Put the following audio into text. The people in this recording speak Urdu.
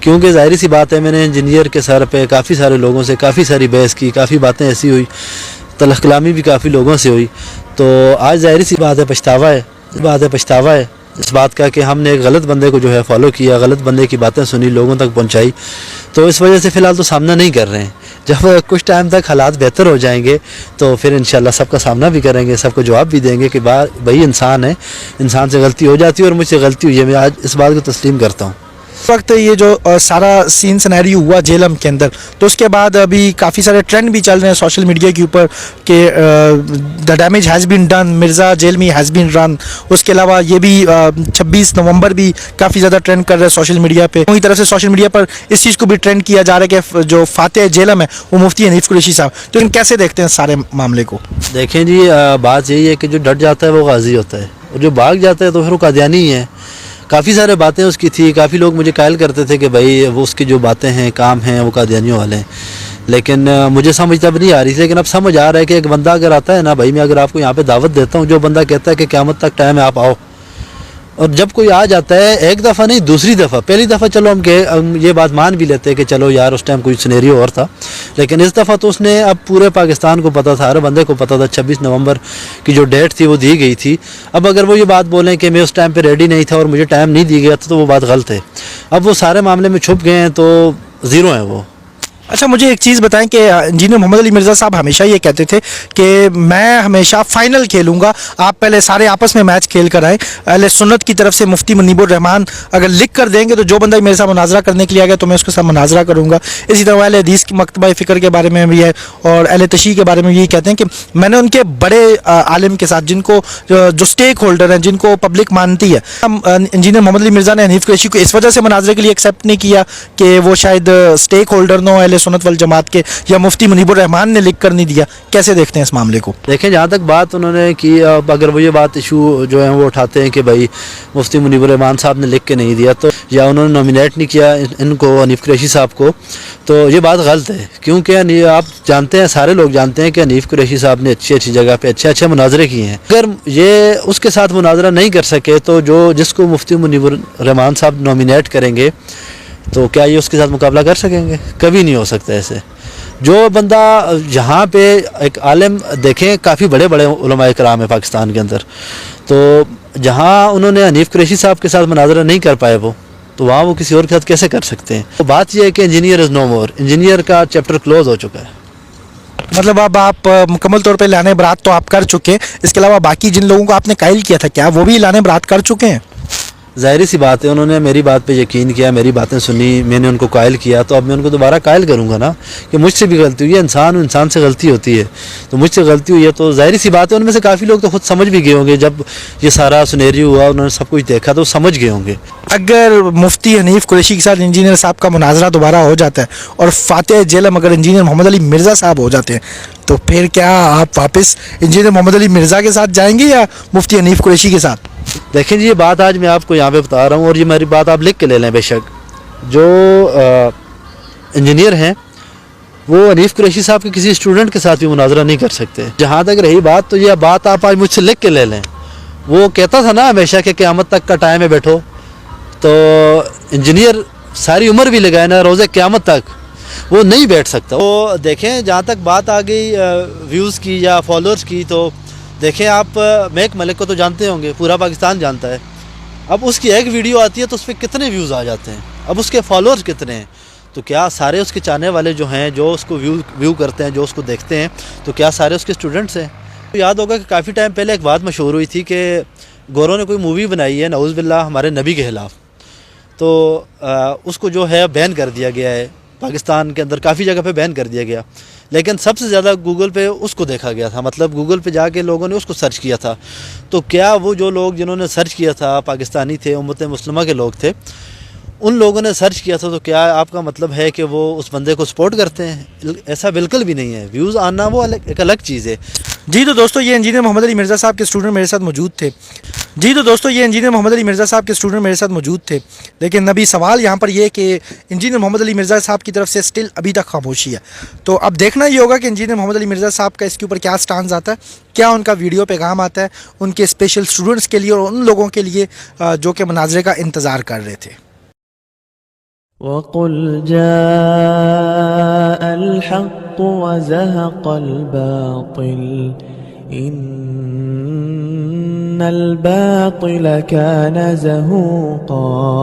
کیونکہ ظاہری سی بات ہے میں نے انجینئر کے سر پہ کافی سارے لوگوں سے کافی ساری بحث کی, کافی باتیں ایسی ہوئی, تلخ کلامی بھی کافی لوگوں سے ہوئی. تو آج ظاہری سی بات ہے پچھتاوا ہے اس بات کا کہ ہم نے ایک غلط بندے کو جو ہے فالو کیا, غلط بندے کی باتیں سنی, لوگوں تک پہنچائی. تو اس وجہ سے فی الحال تو سامنا نہیں کر رہے ہیں. جب کچھ ٹائم تک حالات بہتر ہو جائیں گے تو پھر انشاءاللہ سب کا سامنا بھی کریں گے, سب کو جواب بھی دیں گے کہ بھائی انسان ہے, انسان سے غلطی ہو جاتی ہے اور مجھ سے غلطی ہوئی ہے, میں آج اس بات کو تسلیم کرتا ہوں. اس وقت یہ جو سارا سین سنیریو ہوا جیلم کے اندر, تو اس کے بعد ابھی کافی سارے ٹرینڈ بھی چل رہے ہیں سوشل میڈیا کے اوپر کہ the damage has been done, Mirza jail میں ہیز بین رن. اس کے علاوہ یہ بھی 26 نومبر بھی کافی زیادہ ٹرینڈ کر رہا ہے سوشل میڈیا پہ. اسی طرف سے سوشل میڈیا پر اس چیز کو بھی ٹرینڈ کیا جا رہا ہے کہ جو فاتح جیلم ہے وہ مفتی حنیف قریشی صاحب. تو ان کیسے دیکھتے ہیں سارے معاملے کو؟ دیکھیں جی, بات یہی ہے کہ جو ڈٹ جاتا ہے وہ غازی ہوتا ہے, اور جو بھاگ جاتا ہے تو پھر وہ قادیانی ہی ہے. کافی سارے باتیں اس کی تھی, کافی لوگ مجھے قائل کرتے تھے کہ بھائی وہ اس کی جو باتیں ہیں, کام ہیں, وہ قادیانیوں والے ہیں. لیکن مجھے سمجھ تب نہیں آ رہی تھی, لیکن اب سمجھ آ رہا ہے کہ ایک بندہ اگر آتا ہے نا بھائی, میں اگر آپ کو یہاں پہ دعوت دیتا ہوں, جو بندہ کہتا ہے کہ قیامت تک ٹائم ہے آپ آؤ, اور جب کوئی آ جاتا ہے ایک دفعہ نہیں دوسری دفعہ, پہلی دفعہ چلو ہم یہ بات مان بھی لیتے ہیں کہ چلو یار اس ٹائم کوئی سنیریو اور تھا, لیکن اس دفعہ تو اس نے اب پورے پاکستان کو پتہ تھا, ہر بندے کو پتہ تھا 26 نومبر کی جو ڈیٹ تھی وہ دی گئی تھی. اب اگر وہ یہ بات بولیں کہ میں اس ٹائم پہ ریڈی نہیں تھا اور مجھے ٹائم نہیں دی گیا تھا, تو وہ بات غلط ہے. اب وہ سارے معاملے میں چھپ گئے ہیں تو زیرو ہیں وہ. اچھا مجھے ایک چیز بتائیں کہ انجینئر محمد علی مرزا صاحب ہمیشہ یہ کہتے تھے کہ میں ہمیشہ فائنل کھیلوں گا, آپ پہلے سارے آپس میں میچ کھیل کر آئیں. اہل سنت کی طرف سے مفتی منیب الرحمان اگر لکھ کر دیں گے تو جو بندہ میرے ساتھ مناظرہ کرنے کے لیے آ گیا تو میں اس کے ساتھ مناظرہ کروں گا. اسی طرح اہل حدیث کی مکتبہ فکر کے بارے میں بھی ہے, اور اہل تشیع کے بارے میں یہی کہتے ہیں کہ میں نے ان کے بڑے عالم کے ساتھ, جن کو جو اسٹیک ہولڈر ہیں, جن کو پبلک مانتی ہے, انجینئر محمد علی مرزا نے حنیف قریشی کو اس وجہ سے مناظرے کے لیے ایکسیپٹ نہیں کیا کہ وہ شاید اسٹیک ہولڈر نہ ہو اہل سنت والجماعت کے, یا مفتی منیب الرحمان نے لکھ کر نہیں دیا. کیسے دیکھتے ہیں اس معاملے کو؟ دیکھیں جہاں تک بات انہوں نے کی, اگر وہ یہ بات ایشو جو ہے وہ اٹھاتے ہیں کہ بھائی مفتی منیب الرحمان صاحب نے لکھ کے نہیں دیا, تو یا انہوں نے نامینیٹ نہیں کیا ان کو, حنیف قریشی صاحب کو, تو یہ بات غلط ہے. کیونکہ آپ جانتے ہیں, سارے لوگ جانتے ہیں کہ حنیف قریشی صاحب نے اچھی جگہ پہ اچھے مناظرے کیے ہیں. اگر یہ اس کے ساتھ مناظرہ نہیں کر سکے تو جس کو مفتی منیب الرحمان صاحب نامینیٹ کریں گے تو کیا یہ اس کے ساتھ مقابلہ کر سکیں گے؟ کبھی نہیں ہو سکتا ایسے. جو بندہ یہاں پہ ایک عالم, دیکھیں کافی بڑے علماء کرام ہیں پاکستان کے اندر, تو جہاں انہوں نے حنیف قریشی صاحب کے ساتھ مناظرہ نہیں کر پائے وہ, تو وہاں وہ کسی اور کے ساتھ کیسے کر سکتے ہیں؟ تو بات یہ ہے کہ engineer is know more, engineer کا چیپٹر کلوز ہو چکا ہے. مطلب اب آپ مکمل طور پہ اعلان برات تو آپ کر چکے ہیں, اس کے علاوہ باقی جن لوگوں کو آپ نے قائل کیا تھا کیا وہ بھی اعلان برات کر چکے ہیں؟ ظاہری سی بات ہے, انہوں نے میری بات پہ یقین کیا, میری باتیں سنی, میں نے ان کو قائل کیا, تو اب میں ان کو دوبارہ قائل کروں گا نا کہ مجھ سے بھی غلطی ہوئی ہے. انسان سے غلطی ہوتی ہے, تو مجھ سے غلطی ہوئی ہے, تو ظاہری سی بات ہے ان میں سے کافی لوگ تو خود سمجھ بھی گئے ہوں گے. جب یہ سارا سنیریو ہوا, انہوں نے سب کچھ دیکھا تو سمجھ گئے ہوں گے. اگر مفتی حنیف قریشی کے ساتھ انجینئر صاحب کا مناظرہ دوبارہ ہو جاتا ہے اور فاتح جیلم اگر انجینئر محمد علی مرزا صاحب ہو جاتے ہیں, تو پھر کیا آپ واپس انجینئر محمد علی مرزا کے ساتھ جائیں گے یا مفتی حنیف قریشی کے ساتھ؟ دیکھیں جی, یہ بات آج میں آپ کو یہاں پہ بتا رہا ہوں, اور یہ میری بات آپ لکھ کے لے لیں. بے شک جو انجینئر ہیں وہ حنیف قریشی صاحب کے کسی اسٹوڈنٹ کے ساتھ بھی مناظرہ نہیں کر سکتے. جہاں تک رہی بات, تو یہ بات آپ آج مجھ سے لکھ کے لے لیں. وہ کہتا تھا نا ہمیشہ کہ قیامت تک کا ٹائم ہے بیٹھو, تو انجینئر ساری عمر بھی لگائے نا, روزے قیامت تک وہ نہیں بیٹھ سکتا. وہ دیکھیں جہاں تک بات آ گئی ویوز کی یا فالوورز کی, تو دیکھیں آپ میک ملک کو تو جانتے ہوں گے, پورا پاکستان جانتا ہے. اب اس کی ایک ویڈیو آتی ہے تو اس پہ کتنے ویوز آ جاتے ہیں, اب اس کے فالوورز کتنے ہیں, تو کیا سارے اس کے چاہنے والے جو ہیں, جو اس کو ویو کرتے ہیں, جو اس کو دیکھتے ہیں, تو کیا سارے اس کے اسٹوڈنٹس ہیں؟ یاد ہوگا کہ کافی ٹائم پہلے ایک بات مشہور ہوئی تھی کہ گوروں نے کوئی مووی بنائی ہے نعوذ باللہ ہمارے نبی کے خلاف, تو اس کو جو ہے بین کر دیا گیا ہے پاکستان کے اندر, کافی جگہ پہ بین کر دیا گیا. لیکن سب سے زیادہ گوگل پہ اس کو دیکھا گیا تھا, مطلب گوگل پہ جا کے لوگوں نے اس کو سرچ کیا تھا. تو کیا وہ جو لوگ جنہوں نے سرچ کیا تھا پاکستانی تھے, امت مسلمہ کے لوگ تھے, ان لوگوں نے سرچ کیا تھا, تو کیا آپ کا مطلب ہے کہ وہ اس بندے کو سپورٹ کرتے ہیں؟ ایسا بالکل بھی نہیں ہے. ویوز آنا وہ ایک الگ چیز ہے. جی تو دوستو, یہ انجینئر محمد علی مرزا صاحب کے اسٹوڈنٹ میرے ساتھ موجود تھے. لیکن ابھی سوال یہاں پر یہ کہ انجینئر محمد علی مرزا صاحب کی طرف سے سٹل ابھی تک خاموشی ہے. تو اب دیکھنا یہ ہوگا کہ انجینئر محمد علی مرزا صاحب کا اس کے اوپر کیا سٹانز آتا ہے, کیا ان کا ویڈیو پیغام آتا ہے ان کے اسپیشل اسٹوڈنٹس کے لیے اور ان لوگوں کے لیے جو کہ مناظرے کا انتظار کر رہے تھے. وقل جاء الحق وزهق الباطل إن الباطل كان زهوقا